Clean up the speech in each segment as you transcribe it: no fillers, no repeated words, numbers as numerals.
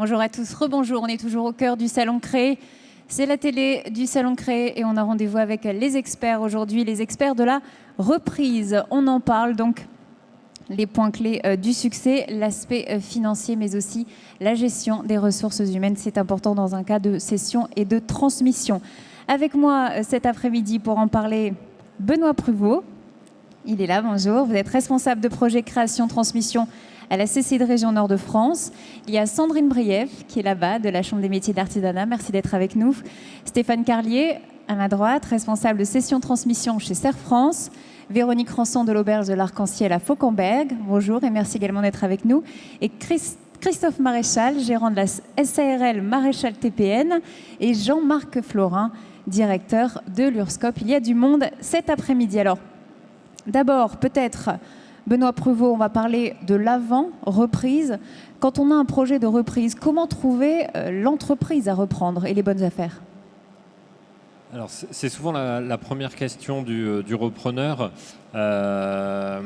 Bonjour à tous, rebonjour, on est toujours au cœur du Salon Créé. C'est la télé du Salon Créé et on a rendez-vous avec les experts aujourd'hui, les experts de la reprise. On en parle donc, les points clés du succès, l'aspect financier mais aussi la gestion des ressources humaines. C'est important dans un cas de cession et de transmission. Avec moi cet après-midi pour en parler, Benoît Pruvot. Il est là, bonjour. Vous êtes responsable de projet création-transmission à la CCI de Région Nord de France. Il y a Sandrine Briève qui est là-bas, de la Chambre des métiers d'artisanat. Merci d'être avec nous. Stéphane Carlier, à ma droite, responsable de cession-transmission chez Serre France. Véronique Rançon de l'Auberge de l'Arc-en-Ciel à Fauquemberg. Bonjour et merci également d'être avec nous. Et Christophe Maréchal, gérant de la SARL Maréchal TPN. Et Jean-Marc Florin, directeur de l'URSCOP. Il y a du monde cet après-midi. Alors, d'abord, peut-être, Benoît Pruvot, on va parler de l'avant-reprise. Quand on a un projet de reprise, comment trouver l'entreprise à reprendre et les bonnes affaires ? Alors, c'est souvent la première question du repreneur. Le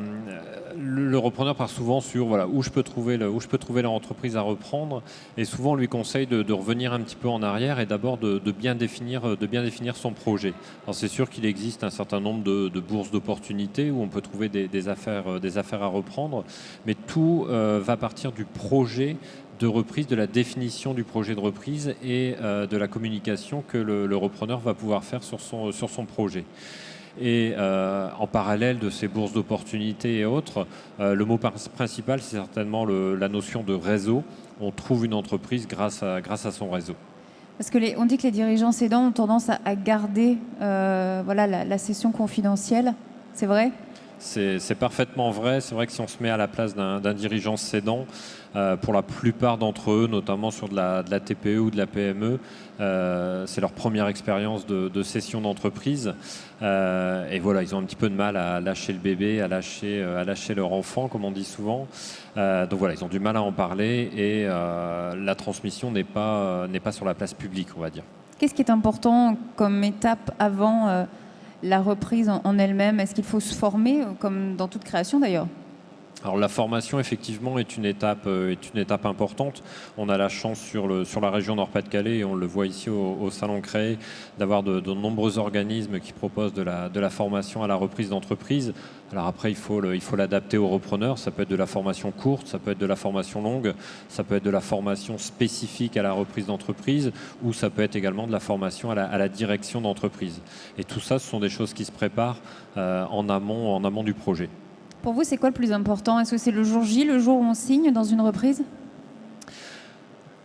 repreneur part souvent sur où je peux trouver l'entreprise à reprendre, et souvent on lui conseille de revenir un petit peu en arrière et d'abord de bien définir son projet. Alors c'est sûr qu'il existe un certain nombre de bourses d'opportunités où on peut trouver des affaires à reprendre, mais tout va partir du projet de reprise, de la définition du projet de reprise et de la communication que le repreneur va pouvoir faire sur son projet. Et en parallèle de ces bourses d'opportunités et autres, le mot principal, c'est certainement la notion de réseau. On trouve une entreprise grâce à son réseau. Parce que on dit que les dirigeants cédants ont tendance à garder la cession confidentielle. C'est vrai ? C'est parfaitement vrai. C'est vrai que si on se met à la place d'un dirigeant cédant, pour la plupart d'entre eux, notamment sur de la TPE ou de la PME, c'est leur première expérience de cession d'entreprise. Et voilà, ils ont un petit peu de mal à lâcher le bébé, à lâcher leur enfant, comme on dit souvent. Donc voilà, ils ont du mal à en parler et la transmission n'est pas sur la place publique, on va dire. Qu'est-ce qui est important comme étape avant la reprise en elle-même? Est-ce qu'il faut se former, comme dans toute création d'ailleurs ? Alors la formation, effectivement, est une étape importante. On a la chance sur la région Nord-Pas-de-Calais, et on le voit ici au Salon Créé, d'avoir de nombreux organismes qui proposent de la formation à la reprise d'entreprise. Alors après, il faut l'adapter aux repreneurs. Ça peut être de la formation courte, ça peut être de la formation longue, ça peut être de la formation spécifique à la reprise d'entreprise, ou ça peut être également de la formation à la direction d'entreprise. Et tout ça, ce sont des choses qui se préparent en amont du projet. Pour vous, c'est quoi le plus important ? Est-ce que c'est le jour J, le jour où on signe dans une reprise ?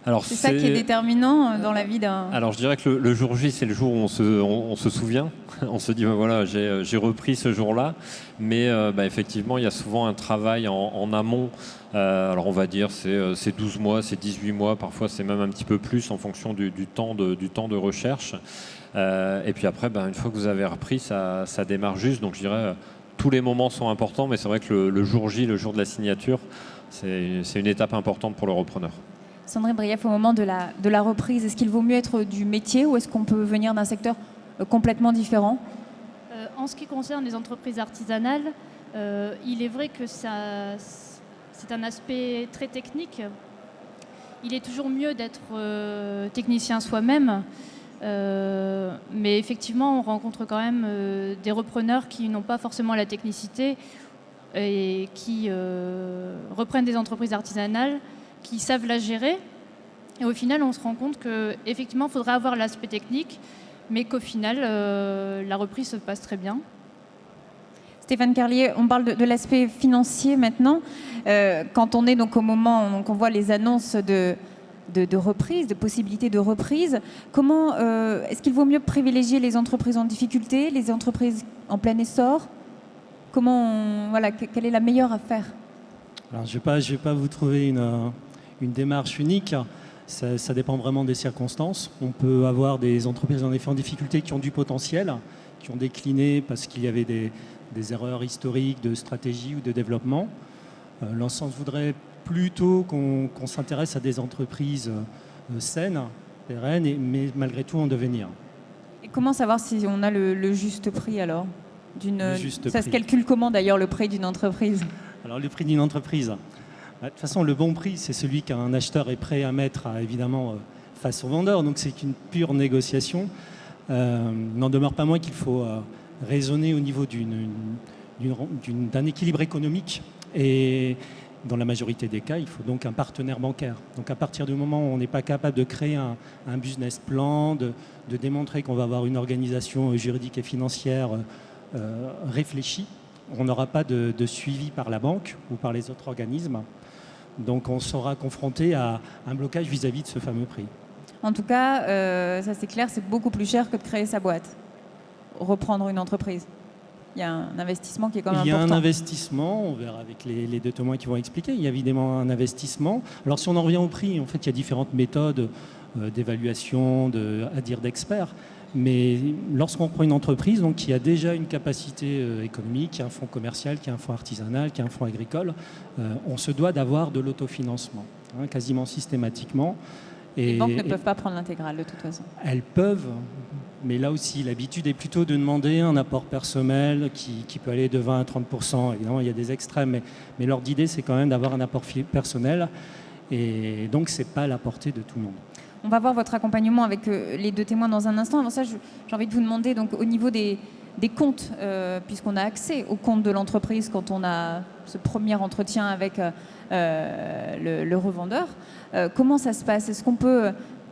C'est ça qui est déterminant dans la vie d'un... Alors je dirais que le jour J, c'est le jour où on se souvient. On se dit, voilà, j'ai repris ce jour-là. Mais effectivement, il y a souvent un travail en amont. Alors on va dire c'est 12 mois, c'est 18 mois, parfois c'est même un petit peu plus en fonction du temps de recherche. Et puis après, une fois que vous avez repris, ça démarre juste. Donc je dirais... tous les moments sont importants, mais c'est vrai que le jour J, le jour de la signature, c'est une étape importante pour le repreneur. Sandrine Briève, au moment de la reprise, est-ce qu'il vaut mieux être du métier ou est-ce qu'on peut venir d'un secteur complètement différent ? En ce qui concerne les entreprises artisanales, il est vrai que c'est un aspect très technique. Il est toujours mieux d'être technicien soi-même. Mais effectivement, on rencontre quand même des repreneurs qui n'ont pas forcément la technicité et qui reprennent des entreprises artisanales, qui savent la gérer. Et au final, on se rend compte qu'effectivement, il faudrait avoir l'aspect technique, mais qu'au final, la reprise se passe très bien. Stéphane Carlier, on parle de l'aspect financier maintenant. Quand on est donc au moment où on voit les annonces de reprise, de possibilités de reprise. Comment est-ce qu'il vaut mieux privilégier les entreprises en difficulté, les entreprises en plein essor ? Quelle est la meilleure affaire ? Alors, je vais pas vous trouver une démarche unique. Ça dépend vraiment des circonstances. On peut avoir des entreprises en effet en difficulté qui ont du potentiel, qui ont décliné parce qu'il y avait des erreurs historiques de stratégie ou de développement. L'ensemble voudrait plutôt qu'on s'intéresse à des entreprises saines, pérennes, mais malgré tout en devenir. Et comment savoir si on a le juste prix alors ? Se calcule comment d'ailleurs le prix d'une entreprise ? Alors le prix d'une entreprise, De toute façon, le bon prix, c'est celui qu'un acheteur est prêt à mettre, évidemment, face au vendeur. Donc c'est une pure négociation. N'en demeure pas moins qu'il faut raisonner au niveau d'un équilibre économique. Et dans la majorité des cas, il faut donc un partenaire bancaire. Donc à partir du moment où on n'est pas capable de créer un business plan, de démontrer qu'on va avoir une organisation juridique et financière réfléchie, on n'aura pas de suivi par la banque ou par les autres organismes. Donc on sera confronté à un blocage vis-à-vis de ce fameux prix. En tout cas, ça c'est clair, c'est beaucoup plus cher que de créer sa boîte. Reprendre une entreprise. Il y a un investissement qui est quand même important. Il y a un investissement, on verra avec les deux témoins qui vont expliquer. Il y a évidemment un investissement. Alors si on en revient au prix, en fait, il y a différentes méthodes d'évaluation, d'experts. Mais lorsqu'on prend une entreprise donc, qui a déjà une capacité économique, qui a un fonds commercial, qui a un fonds artisanal, qui a un fonds agricole, on se doit d'avoir de l'autofinancement, quasiment systématiquement. Les banques ne peuvent pas prendre l'intégrale de toute façon. Elles peuvent, mais là aussi, l'habitude est plutôt de demander un apport personnel qui peut aller de 20 à 30%. Évidemment, il y a des extrêmes, mais l'ordre d'idée, c'est quand même d'avoir un apport personnel. Et donc, ce n'est pas à la portée de tout le monde. On va voir votre accompagnement avec les deux témoins dans un instant. Avant ça, j'ai envie de vous demander, donc, au niveau des comptes, puisqu'on a accès aux comptes de l'entreprise quand on a ce premier entretien avec le revendeur, comment ça se passe? Est-ce qu'on peut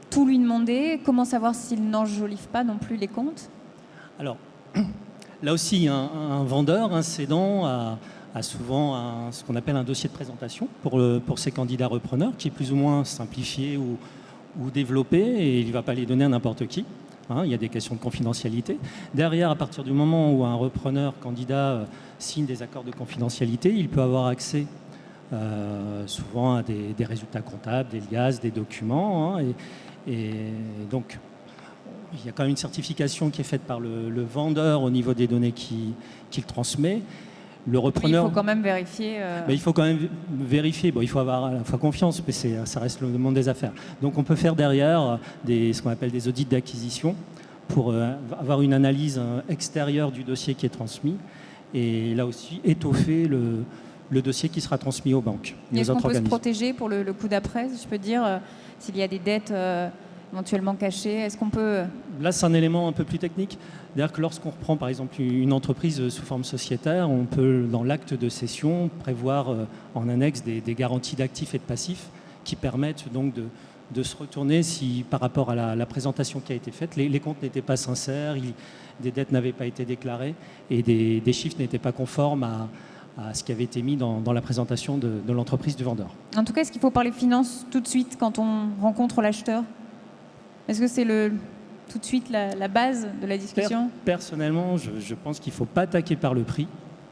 tout lui demander? Comment savoir s'il n'enjolive pas non plus les comptes? Alors, là aussi, un vendeur, un cédant a souvent ce qu'on appelle un dossier de présentation pour ses candidats repreneurs, qui est plus ou moins simplifié ou développé, et il ne va pas les donner à n'importe qui. Il y a des questions de confidentialité. Derrière, à partir du moment où un repreneur candidat signe des accords de confidentialité, il peut avoir accès souvent à des résultats comptables, des liasses, des documents. Et donc, il y a quand même une certification qui est faite par le vendeur au niveau des données qu'il transmet. Le repreneur, il faut quand même vérifier. Il faut quand même vérifier. Bon, il faut avoir à la fois confiance, mais ça reste le monde des affaires. Donc on peut faire derrière ce qu'on appelle des audits d'acquisition pour avoir une analyse extérieure du dossier qui est transmis et là aussi étoffer le dossier qui sera transmis aux banques. Est-ce qu'on peut se protéger pour le coup d'après, si je peux dire, s'il y a des dettes éventuellement cachées? Est-ce qu'on peut... Là, c'est un élément un peu plus technique. C'est-à-dire que lorsqu'on reprend, par exemple, une entreprise sous forme sociétaire, on peut, dans l'acte de cession, prévoir en annexe des garanties d'actifs et de passifs qui permettent donc de se retourner si, par rapport à la présentation qui a été faite, les comptes n'étaient pas sincères, des dettes n'avaient pas été déclarées et des chiffres n'étaient pas conformes à ce qui avait été mis dans la présentation de l'entreprise du vendeur. En tout cas, est-ce qu'il faut parler finance tout de suite quand on rencontre l'acheteur? Est-ce que c'est tout de suite la base de la discussion? Personnellement, je pense qu'il ne faut pas attaquer par le prix.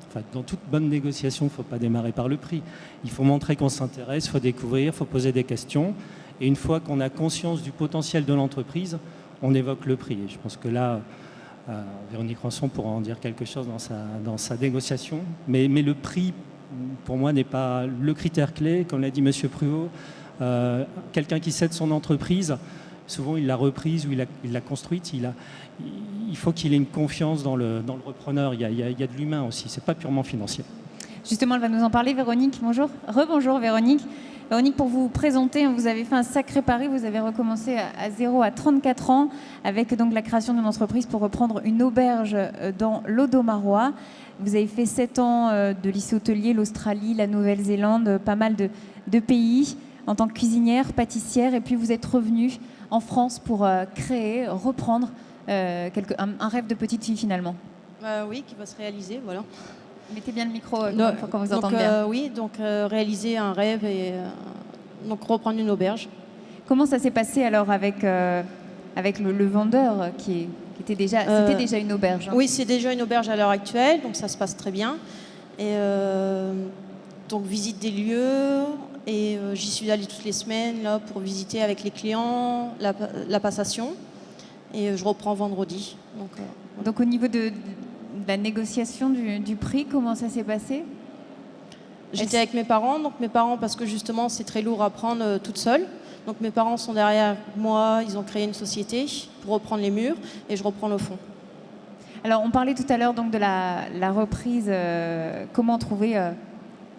Enfin, dans toute bonne négociation, il ne faut pas démarrer par le prix. Il faut montrer qu'on s'intéresse, il faut découvrir, il faut poser des questions. Et une fois qu'on a conscience du potentiel de l'entreprise, on évoque le prix. Et je pense que là, Véronique Rançon pourra en dire quelque chose dans sa négociation. Mais le prix, pour moi, n'est pas le critère clé. Comme l'a dit M. Pruvot, quelqu'un qui cède son entreprise, souvent il l'a reprise ou il l'a construite. Il faut qu'il ait une confiance dans le repreneur. Il y a de l'humain aussi, ce n'est pas purement financier. Justement, elle va nous en parler, Véronique. Bonjour. Rebonjour, Véronique. Véronique, pour vous présenter, vous avez fait un sacré pari. Vous avez recommencé à zéro à 34 ans avec donc la création d'une entreprise pour reprendre une auberge dans l'Audomarois. Vous avez fait 7 ans de lycée hôtelier, l'Australie, la Nouvelle-Zélande, pas mal de pays en tant que cuisinière, pâtissière. Et puis vous êtes revenue en France pour reprendre un rêve de petite fille finalement. Oui, qui va se réaliser, voilà. Mettez bien le micro quand vous entendez bien. Oui, donc réaliser un rêve et donc reprendre une auberge. Comment ça s'est passé alors avec le vendeur c'était déjà une auberge? Oui, c'est déjà une auberge à l'heure actuelle, donc ça se passe très bien. Et donc visite des lieux, et j'y suis allée toutes les semaines là, pour visiter avec les clients la passation. Et je reprends vendredi. Donc au niveau de la négociation du prix, comment ça s'est passé? J'étais avec mes parents, parce que justement c'est très lourd à prendre toute seule. Donc mes parents sont derrière moi, ils ont créé une société pour reprendre les murs et je reprends le fond. Alors on parlait tout à l'heure donc de la reprise, comment trouver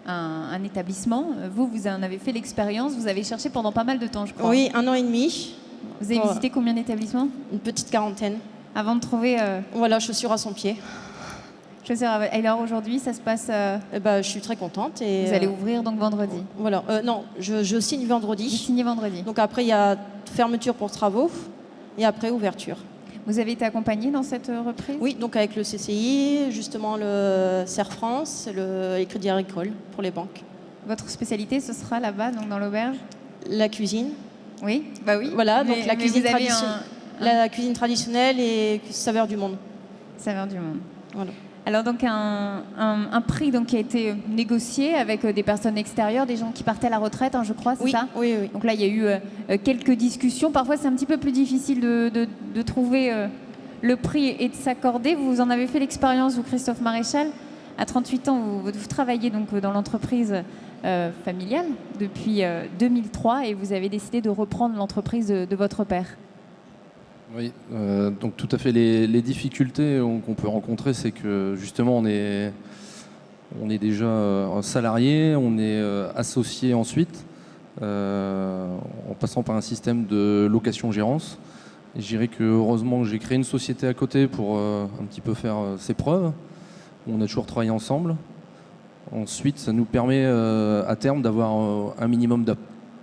un établissement. Vous en avez fait l'expérience, vous avez cherché pendant pas mal de temps, je crois. Oui, 1 an et demi, Vous avez visité combien d'établissements une petite quarantaine. avant de trouver Voilà, chaussures à son pied. chaussures à... Et alors aujourd'hui, ça se passe... Eh ben, je suis très contente. Et, vous allez ouvrir donc vendredi. Voilà. Non, je signe Vous vendredi. signez vendredi. Donc après, il y a fermeture pour travaux et après ouverture. Vous avez été accompagné dans cette reprise? Oui, donc avec le CCI, justement le CER France, le Crédit Agricole pour les banques. Votre spécialité, ce sera là-bas, donc dans l'auberge? La cuisine. Oui, bah oui. Voilà, donc la Mais cuisine vous avez traditionnelle. La cuisine traditionnelle et saveur du monde. Saveur du monde. Voilà. Alors donc un prix donc, qui a été négocié avec des personnes extérieures, des gens qui partaient à la retraite, hein, je crois, c'est Oui, ça? oui, oui. Donc là, il y a eu quelques discussions. Parfois, c'est un petit peu plus difficile de trouver le prix et de s'accorder. Vous en avez fait l'expérience, vous, Christophe Maréchal. À 38 ans, vous travaillez donc dans l'entreprise familiale depuis 2003 et vous avez décidé de reprendre l'entreprise de votre père. Oui, donc tout à fait. Les difficultés qu'on peut rencontrer, c'est que justement, on est déjà un salarié, on est associé ensuite, en passant par un système de location-gérance. Et je dirais que heureusement que j'ai créé une société à côté pour un petit peu faire ses preuves. On a toujours travaillé ensemble. Ensuite, ça nous permet à terme d'avoir un minimum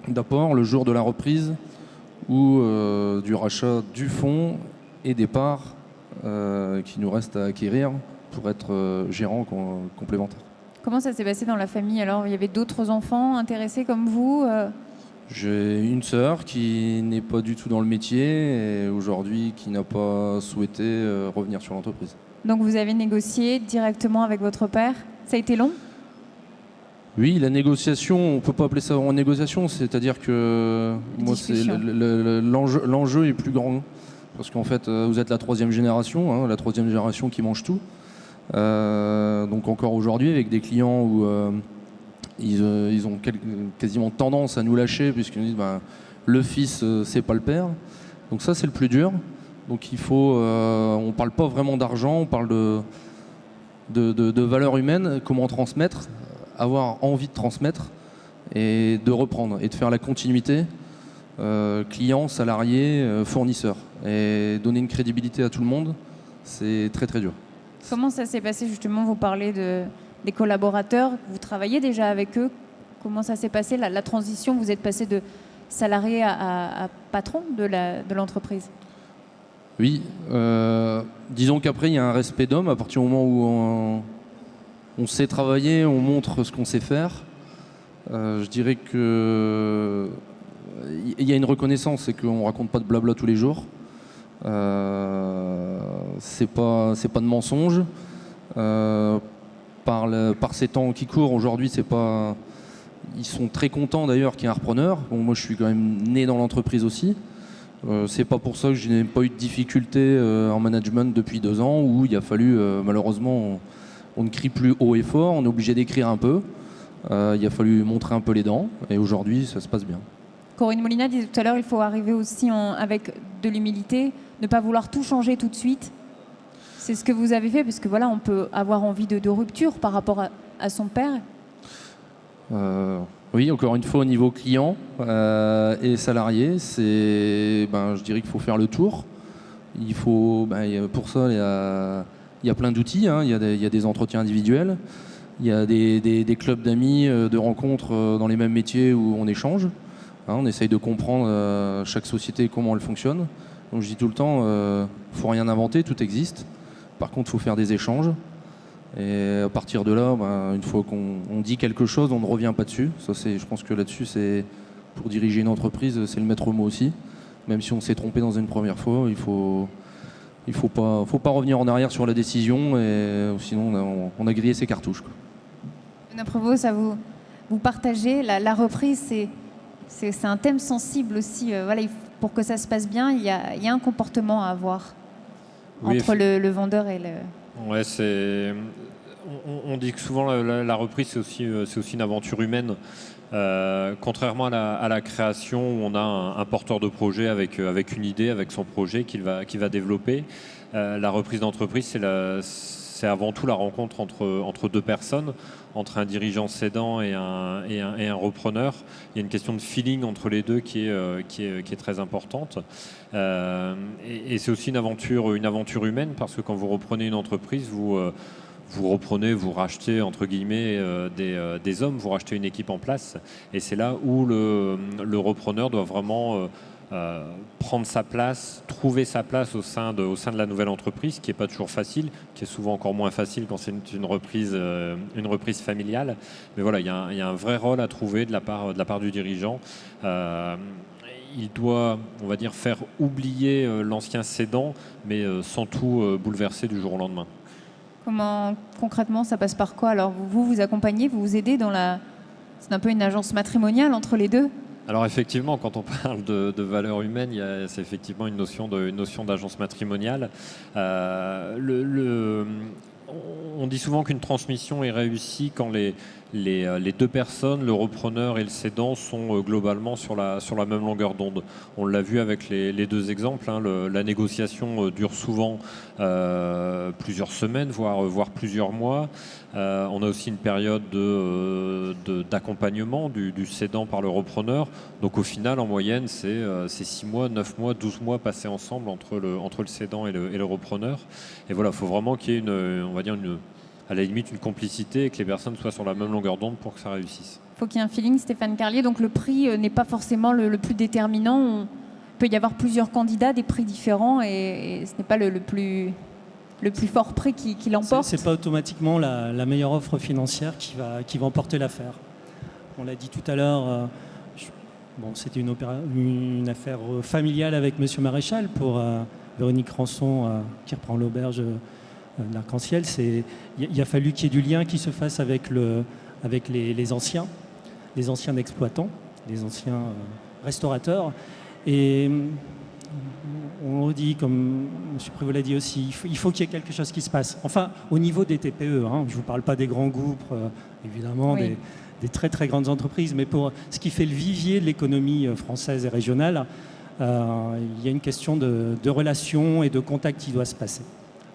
d'apport le jour de la reprise ou du rachat du fonds et des parts qui nous restent à acquérir pour être gérant complémentaire. Comment ça s'est passé dans la famille? Alors, il y avait d'autres enfants intéressés comme vous J'ai une sœur qui n'est pas du tout dans le métier et aujourd'hui qui n'a pas souhaité revenir sur l'entreprise. Donc, vous avez négocié directement avec votre père. Ça a été long? Oui, la négociation, on ne peut pas appeler ça en négociation, c'est-à-dire que moi, l'enjeu est plus grand. Parce qu'en fait, vous êtes la troisième génération, hein, la troisième génération qui mange tout. Donc encore aujourd'hui, avec des clients où ils ont quasiment tendance à nous lâcher, puisqu'ils nous disent le fils, c'est pas le père. Donc ça, c'est le plus dur. Donc il faut, on ne parle pas vraiment d'argent, on parle de valeurs humaines, comment transmettre, avoir envie de transmettre et de reprendre et de faire la continuité client, salarié, fournisseur et donner une crédibilité à tout le monde, c'est très très dur. Comment ça s'est passé justement? Vous parlez des collaborateurs, vous travaillez déjà avec eux. Comment ça s'est passé la transition? Vous êtes passé de salarié à patron de l'entreprise? Oui, disons qu'après il y a un respect d'homme à partir du moment où on sait travailler, on montre ce qu'on sait faire. Je dirais que il y a une reconnaissance, c'est qu'on raconte pas de blabla tous les jours. C'est pas de mensonge. Par ces temps qui courent aujourd'hui, c'est pas. Ils sont très contents d'ailleurs qu'il y ait un repreneur. Bon, moi, je suis quand même né dans l'entreprise aussi. C'est pas pour ça que je n'ai pas eu de difficultés en management depuis 2 ans où il a fallu malheureusement. On ne crie plus haut et fort, on est obligé d'écrire un peu. Il a fallu montrer un peu les dents et aujourd'hui, ça se passe bien. Corinne Molina disait tout à l'heure, il faut arriver aussi avec de l'humilité, ne pas vouloir tout changer tout de suite. C'est ce que vous avez fait, parce que voilà, on peut avoir envie de rupture par rapport à son père. Oui, encore une fois, au niveau client et salarié, je dirais qu'il faut faire le tour. Il faut, pour ça, il y a plein d'outils, hein. Il y a des entretiens individuels, il y a des clubs d'amis, de rencontres dans les mêmes métiers où on échange. Hein, on essaye de comprendre chaque société, comment elle fonctionne. Donc je dis tout le temps, faut rien inventer, tout existe. Par contre, il faut faire des échanges. Et à partir de là, une fois qu'on dit quelque chose, on ne revient pas dessus. Ça, je pense que là-dessus, c'est pour diriger une entreprise, c'est le maître mot aussi. Même si on s'est trompé dans une première fois, il faut pas revenir en arrière sur la décision, sinon on a grillé ses cartouches, quoi. D'après vous, ça vous partagez la reprise, c'est un thème sensible aussi. Voilà, pour que ça se passe bien, il y a un comportement à avoir entre le vendeur et le... Ouais, on dit que souvent la reprise, c'est aussi une aventure humaine. Contrairement à la création où on a un porteur de projet avec une idée, avec son projet qu'il va développer, la reprise d'entreprise, c'est avant tout la rencontre entre deux personnes, entre un dirigeant cédant et un repreneur. Il y a une question de feeling entre les deux qui est très importante. Et c'est aussi une aventure humaine, parce que quand vous reprenez une entreprise, vous rachetez entre guillemets des hommes, vous rachetez une équipe en place, et c'est là où le repreneur doit vraiment prendre sa place, trouver sa place au sein de la nouvelle entreprise, qui n'est pas toujours facile, qui est souvent encore moins facile quand c'est une reprise familiale. Mais voilà, il y a un vrai rôle à trouver de la part du dirigeant. Il doit, on va dire, faire oublier l'ancien cédant, mais sans tout bouleverser du jour au lendemain. Comment concrètement ça passe par quoi? Alors vous accompagnez, vous vous aidez c'est un peu une agence matrimoniale entre les deux? Alors effectivement, quand on parle de valeur humaine, c'est effectivement une notion d'agence matrimoniale. On dit souvent qu'une transmission est réussie quand les deux personnes, le repreneur et le cédant, sont globalement sur la même longueur d'onde. On l'a vu avec les deux exemples, hein. La négociation dure souvent plusieurs semaines, voire plusieurs mois. On a aussi une période d'accompagnement du cédant par le repreneur. Donc au final, en moyenne, c'est 6 mois, 9 mois, 12 mois passés ensemble entre le cédant et le repreneur. Et voilà, il faut vraiment qu'il y ait à la limite une complicité, et que les personnes soient sur la même longueur d'onde pour que ça réussisse. Il faut qu'il y ait un feeling, Stéphane Carlier. Donc le prix n'est pas forcément le plus déterminant. Il peut y avoir plusieurs candidats, des prix différents, et ce n'est pas le plus fort prix qui l'emporte. C'est pas automatiquement la meilleure offre financière qui va emporter l'affaire. On l'a dit tout à l'heure, c'était une affaire familiale avec Monsieur Maréchal pour Véronique Rançon qui reprend l'auberge de l'Arc-en-Ciel. Il a fallu qu'il y ait du lien qui se fasse avec les anciens exploitants, les anciens restaurateurs. Et on le dit, comme M. Prévost l'a dit aussi, il faut qu'il y ait quelque chose qui se passe. Enfin, au niveau des TPE, hein, je ne vous parle pas des grands groupes, évidemment, oui, des très très grandes entreprises, mais pour ce qui fait le vivier de l'économie française et régionale, il y a une question de relation et de contact qui doit se passer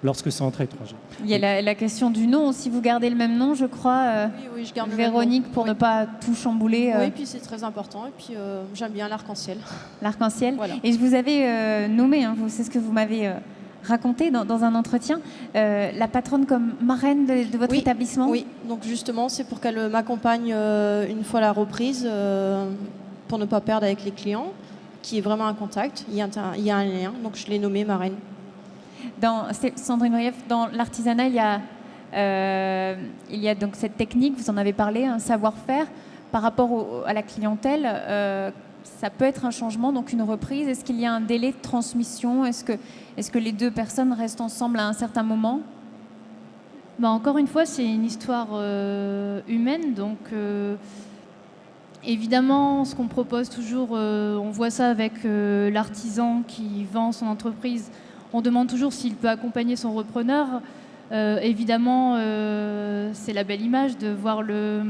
lorsque c'est entre étrangers. Il y a la question du nom. Si vous gardez le même nom, je crois, Oui, je garde Véronique, le même nom. pour ne pas tout chambouler. Oui, puis c'est très important. Et puis j'aime bien l'arc-en-ciel. L'arc-en-ciel. Voilà. Et je vous avais nommé, hein, c'est ce que vous m'avez raconté dans un entretien, la patronne comme marraine de votre établissement. Oui, donc justement, c'est pour qu'elle m'accompagne une fois la reprise, pour ne pas perdre avec les clients, qui est vraiment un contact. Il y a un lien, donc je l'ai nommée marraine. Sandrine Brief, dans l'artisanat, il y a donc cette technique, vous en avez parlé, un savoir-faire. Par rapport à la clientèle, ça peut être un changement, donc une reprise. Est-ce qu'il y a un délai de transmission? Est-ce que les deux personnes restent ensemble à un certain moment? Encore une fois, c'est une histoire humaine, donc évidemment, ce qu'on propose toujours, on voit ça avec l'artisan qui vend son entreprise. On demande toujours s'il peut accompagner son repreneur. Évidemment, c'est la belle image de voir le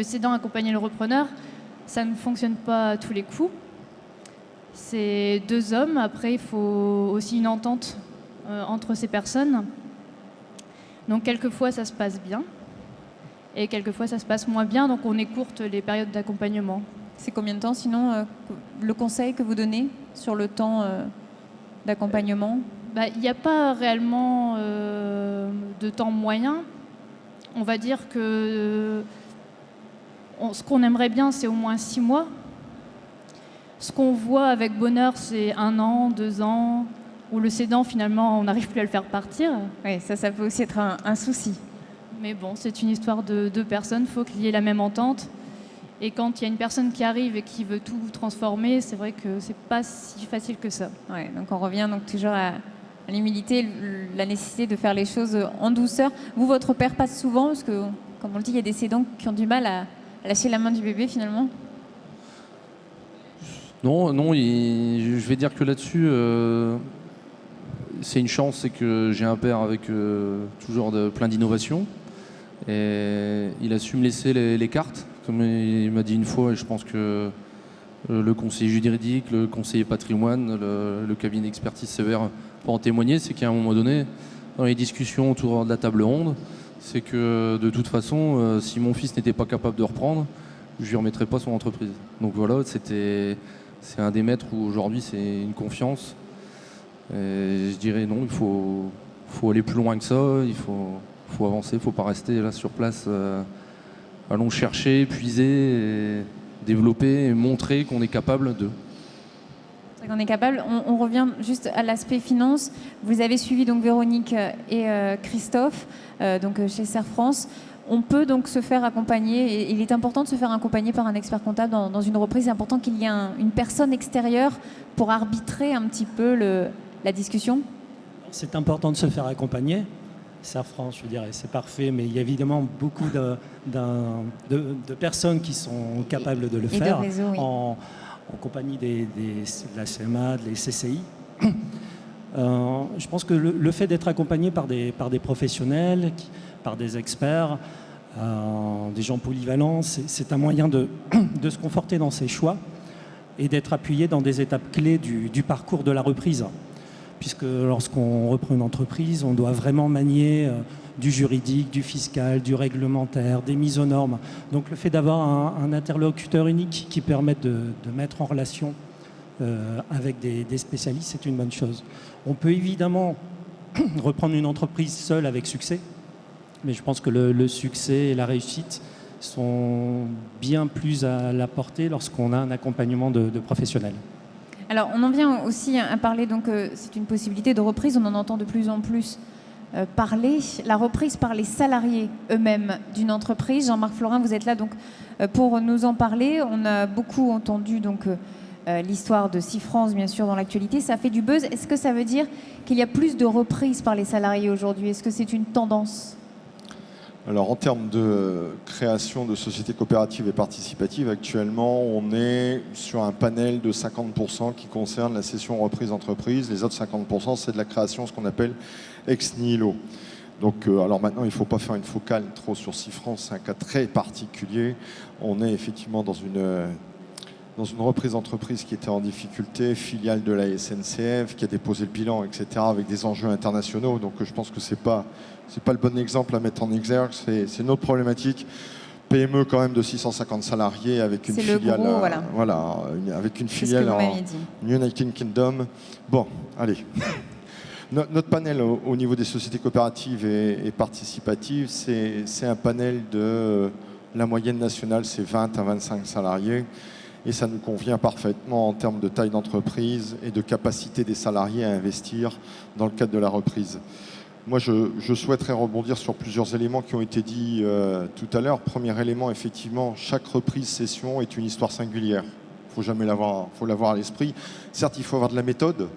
cédant accompagner le repreneur. Ça ne fonctionne pas à tous les coups. C'est deux hommes. Après, il faut aussi une entente entre ces personnes. Donc, quelquefois, ça se passe bien. Et quelquefois, ça se passe moins bien. Donc, on écourte les périodes d'accompagnement. C'est combien de temps, sinon, le conseil que vous donnez sur le temps d'accompagnement? Il n'y a pas réellement de temps moyen. On va dire que ce qu'on aimerait bien, c'est au moins 6 mois. Ce qu'on voit avec bonheur, c'est 1 an, 2 ans, où le cédant, finalement, on n'arrive plus à le faire partir. Oui, ça peut aussi être un souci. Mais bon, c'est une histoire de deux personnes, il faut qu'il y ait la même entente. Et quand il y a une personne qui arrive et qui veut tout transformer, c'est vrai que c'est pas si facile que ça. Ouais, donc on revient donc toujours à l'humilité, la nécessité de faire les choses en douceur. Vous, votre père passe souvent, parce que, comme on le dit, il y a des cédants qui ont du mal à lâcher la main du bébé finalement. Non, je vais dire que là-dessus, c'est une chance, c'est que j'ai un père avec toujours plein d'innovations. Et il a su me laisser les cartes, comme il m'a dit une fois, et je pense que le conseiller juridique, le conseiller patrimoine, le cabinet d'expertise sévère pour en témoigner, c'est qu'à un moment donné, dans les discussions autour de la table ronde, c'est que de toute façon, si mon fils n'était pas capable de reprendre, je lui remettrais pas son entreprise. Donc voilà, c'est un des maîtres où aujourd'hui c'est une confiance. Et je dirais non, il faut aller plus loin que ça, il faut avancer, il ne faut pas rester là sur place. Allons chercher, puiser, et développer et montrer qu'on est capable de. C'est qu'on est capable. On revient juste à l'aspect finance. Vous avez suivi donc Véronique et Christophe donc chez Serre France. On peut donc se faire accompagner, et il est important de se faire accompagner par un expert comptable dans une reprise. C'est important qu'il y ait une personne extérieure pour arbitrer un petit peu la discussion. C'est important de se faire accompagner. Serre France, je dirais, c'est parfait, mais il y a évidemment beaucoup de personnes qui sont capables de le faire, réseaux, oui. en compagnie de la CMA, des CCI. Je pense que le fait d'être accompagné par des professionnels, par des experts, des gens polyvalents, c'est un moyen de se conforter dans ses choix et d'être appuyé dans des étapes clés du parcours de la reprise. Puisque lorsqu'on reprend une entreprise, on doit vraiment manier du juridique, du fiscal, du réglementaire, des mises aux normes. Donc le fait d'avoir un interlocuteur unique qui permette de mettre en relation avec des spécialistes, c'est une bonne chose. On peut évidemment reprendre une entreprise seule avec succès, mais je pense que le succès et la réussite sont bien plus à la portée lorsqu'on a un accompagnement de professionnels. Alors, on en vient aussi à parler, donc c'est une possibilité de reprise, on en entend de plus en plus parler, la reprise par les salariés eux-mêmes d'une entreprise. Jean-Marc Florin, vous êtes là donc pour nous en parler. On a beaucoup entendu donc l'histoire de Sifrance, bien sûr, dans l'actualité. Ça fait du buzz. Est-ce que ça veut dire qu'il y a plus de reprises par les salariés aujourd'hui? Est-ce que c'est une tendance? Alors en termes de création de sociétés coopératives et participatives, actuellement on est sur un panel de 50% qui concerne la cession reprise entreprise. Les autres 50% c'est de la création, ce qu'on appelle ex nihilo. Donc alors maintenant il ne faut pas faire une focale trop sur Sifrance, c'est un cas très particulier. On est effectivement dans une reprise d'entreprise qui était en difficulté, filiale de la SNCF, qui a déposé le bilan, etc., avec des enjeux internationaux. Donc je pense que c'est pas le bon exemple à mettre en exergue, c'est une autre problématique. PME quand même de 650 salariés avec une filiale, avec une filiale en United Kingdom. Bon, allez. Notre panel au niveau des sociétés coopératives et participatives, c'est un panel de la moyenne nationale, c'est 20 à 25 salariés. Et ça nous convient parfaitement en termes de taille d'entreprise et de capacité des salariés à investir dans le cadre de la reprise. Moi, je souhaiterais rebondir sur plusieurs éléments qui ont été dits tout à l'heure. Premier élément, effectivement, chaque reprise-cession est une histoire singulière. Faut l'avoir à l'esprit. Certes, il faut avoir de la méthode,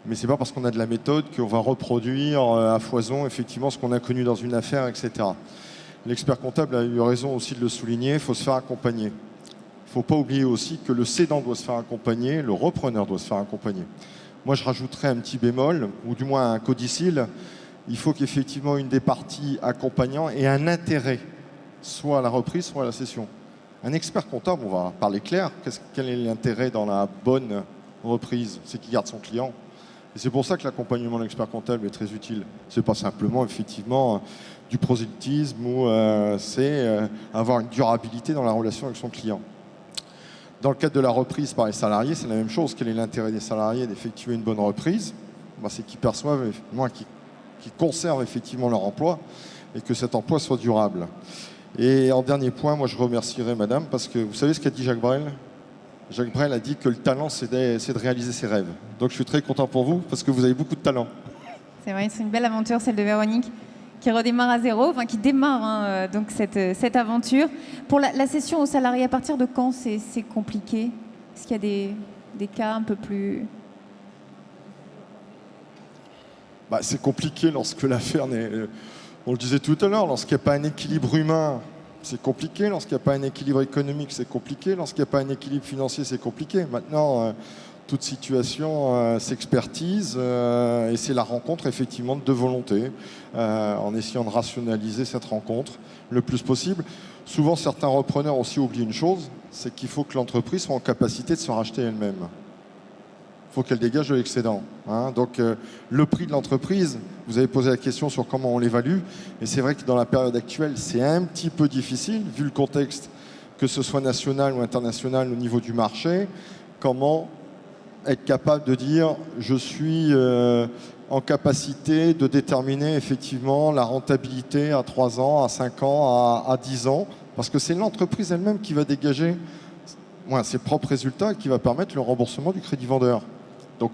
mais ce n'est pas parce qu'on a de la méthode qu'on va reproduire à foison effectivement ce qu'on a connu dans une affaire, etc. L'expert comptable a eu raison aussi de le souligner, il faut se faire accompagner. Il ne faut pas oublier aussi que le cédant doit se faire accompagner, le repreneur doit se faire accompagner. Moi, je rajouterais un petit bémol, ou du moins un codicile. Il faut qu'effectivement une des parties accompagnant ait un intérêt, soit à la reprise, soit à la cession. Un expert comptable, on va parler clair, quel est l'intérêt dans la bonne reprise? C'est qu'il garde son client. Et c'est pour ça que l'accompagnement de l'expert comptable est très utile. Ce n'est pas simplement, effectivement, du prosélytisme ou c'est avoir une durabilité dans la relation avec son client. Dans le cadre de la reprise par les salariés, c'est la même chose. Quel est l'intérêt des salariés d'effectuer une bonne reprise? C'est qu'ils perçoivent, qu'ils conservent effectivement leur emploi et que cet emploi soit durable. Et en dernier point, moi je remercierai madame parce que vous savez ce qu'a dit Jacques Brel? Jacques Brel a dit que le talent c'est de réaliser ses rêves. Donc je suis très content pour vous parce que vous avez beaucoup de talent. C'est vrai, c'est une belle aventure celle de Véronique, qui redémarre à zéro, enfin qui démarre donc cette aventure. Pour la cession aux salariés, à partir de quand c'est compliqué? Est-ce qu'il y a des cas un peu plus... C'est compliqué lorsque l'affaire n'est... On le disait tout à l'heure, lorsqu'il n'y a pas un équilibre humain, c'est compliqué. Lorsqu'il n'y a pas un équilibre économique, c'est compliqué. Lorsqu'il n'y a pas un équilibre financier, c'est compliqué. Maintenant, toute situation s'expertise et c'est la rencontre effectivement de deux volontés en essayant de rationaliser cette rencontre le plus possible. Souvent, certains repreneurs aussi oublient une chose, c'est qu'il faut que l'entreprise soit en capacité de se racheter elle-même. faut qu'elle dégage de l'excédent. Hein. Donc le prix de l'entreprise, vous avez posé la question sur comment on l'évalue, et c'est vrai que dans la période actuelle, c'est un petit peu difficile, vu le contexte, que ce soit national ou international au niveau du marché, comment être capable de dire je suis en capacité de déterminer effectivement la rentabilité à 3 ans, à 5 ans, à 10 ans, parce que c'est l'entreprise elle-même qui va dégager ses propres résultats et qui va permettre le remboursement du crédit vendeur. Donc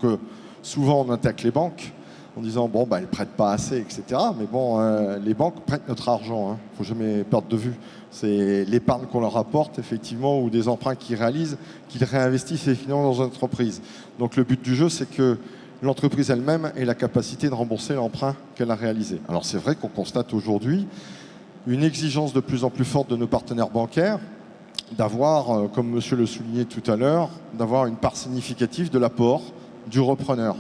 souvent on attaque les banques en disant bon elles prêtent pas assez, etc. Mais bon, les banques prêtent notre argent, hein. Faut jamais perdre de vue. C'est l'épargne qu'on leur apporte effectivement ou des emprunts qu'ils réalisent, qu'ils réinvestissent effectivement dans une entreprise. Donc le but du jeu, c'est que l'entreprise elle-même ait la capacité de rembourser l'emprunt qu'elle a réalisé. Alors c'est vrai qu'on constate aujourd'hui une exigence de plus en plus forte de nos partenaires bancaires d'avoir, comme monsieur le soulignait tout à l'heure, d'avoir une part significative de l'apport du repreneur.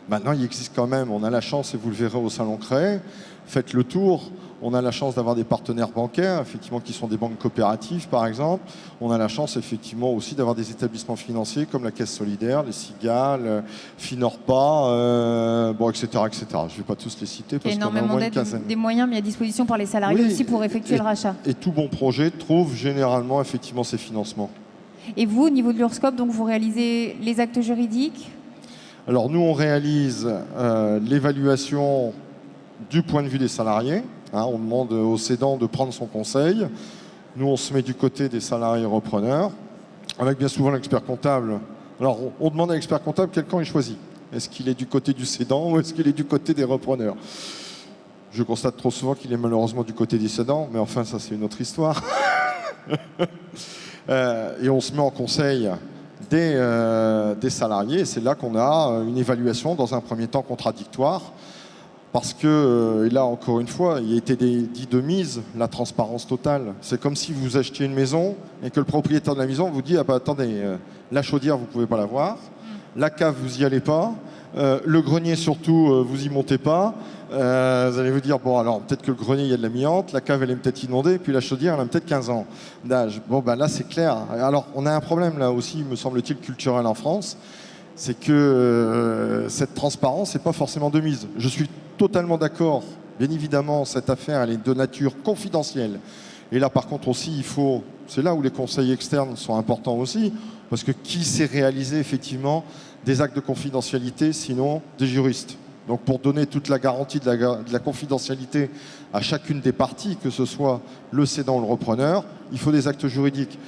Maintenant, il existe quand même, on a la chance, et vous le verrez au Salon Créé, faites le tour, on a la chance d'avoir des partenaires bancaires, effectivement, qui sont des banques coopératives, par exemple. On a la chance, effectivement, aussi d'avoir des établissements financiers comme la Caisse Solidaire, les Cigales, Finorpa, etc., etc. Je ne vais pas tous les citer parce qu'on a au moins une quinzaine. Des moyens mis à disposition par les salariés aussi pour effectuer le rachat. Et tout bon projet trouve généralement, effectivement, ces financements. Et vous, au niveau de l'URSSCOP, donc vous réalisez les actes juridiques ? Alors nous, on réalise l'évaluation du point de vue des salariés. Hein, on demande au cédant de prendre son conseil. Nous, on se met du côté des salariés repreneurs, avec bien souvent l'expert comptable. Alors, on demande à l'expert comptable quel camp il choisit. Est-ce qu'il est du côté du cédant ou est-ce qu'il est du côté des repreneurs? Je constate trop souvent qu'il est malheureusement du côté des cédants, mais enfin, ça, c'est une autre histoire. Et on se met en conseil des salariés, et c'est là qu'on a une évaluation dans un premier temps contradictoire, parce que, et là encore une fois, il a été dit de mise la transparence totale. C'est comme si vous achetiez une maison et que le propriétaire de la maison vous dit ah bah attendez, la chaudière vous pouvez pas la voir, la cave vous y allez pas, le grenier surtout vous y montez pas. Vous allez vous dire bon alors peut-être que le grenier il y a de l'amiante, la cave elle est peut-être inondée, puis la chaudière elle a peut-être 15 ans d'âge. Bon bah là c'est clair. Alors on a un problème là aussi, me semble-t-il, culturel en France, c'est que cette transparence n'est pas forcément de mise. Je suis totalement d'accord. Bien évidemment, cette affaire, elle est de nature confidentielle. Et là, par contre, aussi, c'est là où les conseils externes sont importants aussi, parce que qui sait réaliser effectivement des actes de confidentialité, sinon des juristes. Donc, pour donner toute la garantie de la confidentialité à chacune des parties, que ce soit le cédant ou le repreneur, il faut des actes juridiques.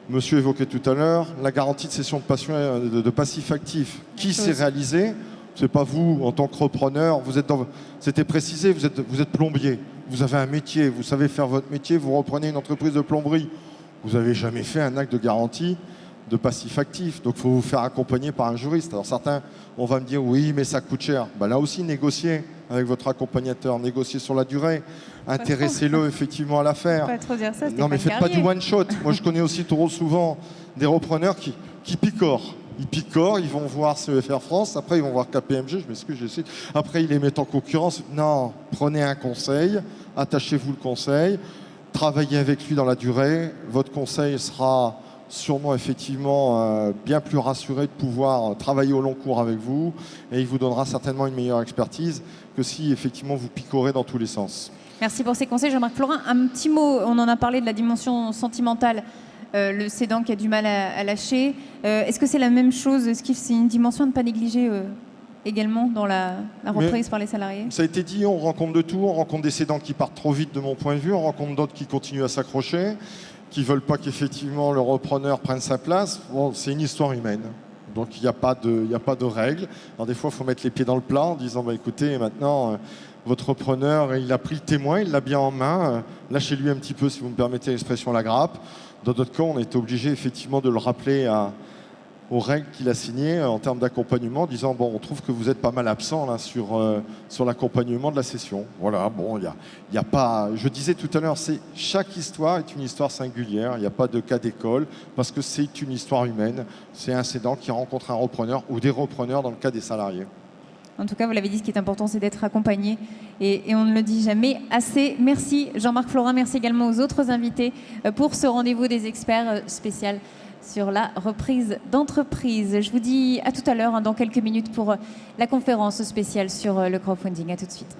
Monsieur évoquait tout à l'heure la garantie de cession de passif actif. Qui s'est réalisé? C'est pas vous en tant que repreneur. C'était précisé, vous êtes plombier. Vous avez un métier, vous savez faire votre métier, vous reprenez une entreprise de plomberie. Vous n'avez jamais fait un acte de garantie de passif actif. Donc il faut vous faire accompagner par un juriste. Alors certains, on va me dire oui, mais ça coûte cher. Ben, là aussi, négociez avec votre accompagnateur, négociez sur la durée. Intéressez-le effectivement à l'affaire. Pas trop dire ça, non mais faites pas du one shot. Moi je connais aussi trop souvent des repreneurs qui picorent. Ils picorent, ils vont voir CEFR France, après ils vont voir KPMG, je m'excuse, j'essaie. Après ils les mettent en concurrence. Non, prenez un conseil, attachez-vous le conseil, travaillez avec lui dans la durée. Votre conseil sera sûrement effectivement bien plus rassuré de pouvoir travailler au long cours avec vous, et il vous donnera certainement une meilleure expertise que si effectivement vous picorez dans tous les sens. Merci pour ces conseils, Jean-Marc Florin. Un petit mot, on en a parlé de la dimension sentimentale, le cédant qui a du mal à lâcher. Est-ce que c'est la même chose? Est-ce que c'est une dimension à ne pas négliger également dans la reprise par les salariés? Ça a été dit, on rencontre de tout. On rencontre des cédants qui partent trop vite de mon point de vue. On rencontre d'autres qui continuent à s'accrocher, qui ne veulent pas qu'effectivement le repreneur prenne sa place. Bon, c'est une histoire humaine. Donc il n'y a pas de règles. Alors des fois, il faut mettre les pieds dans le plat en disant bah, écoutez, maintenant, votre repreneur, il a pris le témoin, il l'a bien en main. Lâchez-lui un petit peu, si vous me permettez l'expression, la grappe. Dans d'autres cas, on est obligé effectivement de le rappeler aux règles qu'il a signées en termes d'accompagnement, en disant bon, on trouve que vous êtes pas mal absent là, sur l'accompagnement de la session. Voilà, bon, il y a pas. Je disais tout à l'heure, chaque histoire est une histoire singulière. Il n'y a pas de cas d'école parce que c'est une histoire humaine. C'est un cédant qui rencontre un repreneur ou des repreneurs dans le cas des salariés. En tout cas, vous l'avez dit, ce qui est important, c'est d'être accompagné. Et on ne le dit jamais assez. Merci Jean-Marc Florin, merci également aux autres invités pour ce rendez-vous des experts spécial sur la reprise d'entreprise. Je vous dis à tout à l'heure, dans quelques minutes, pour la conférence spéciale sur le crowdfunding. À tout de suite.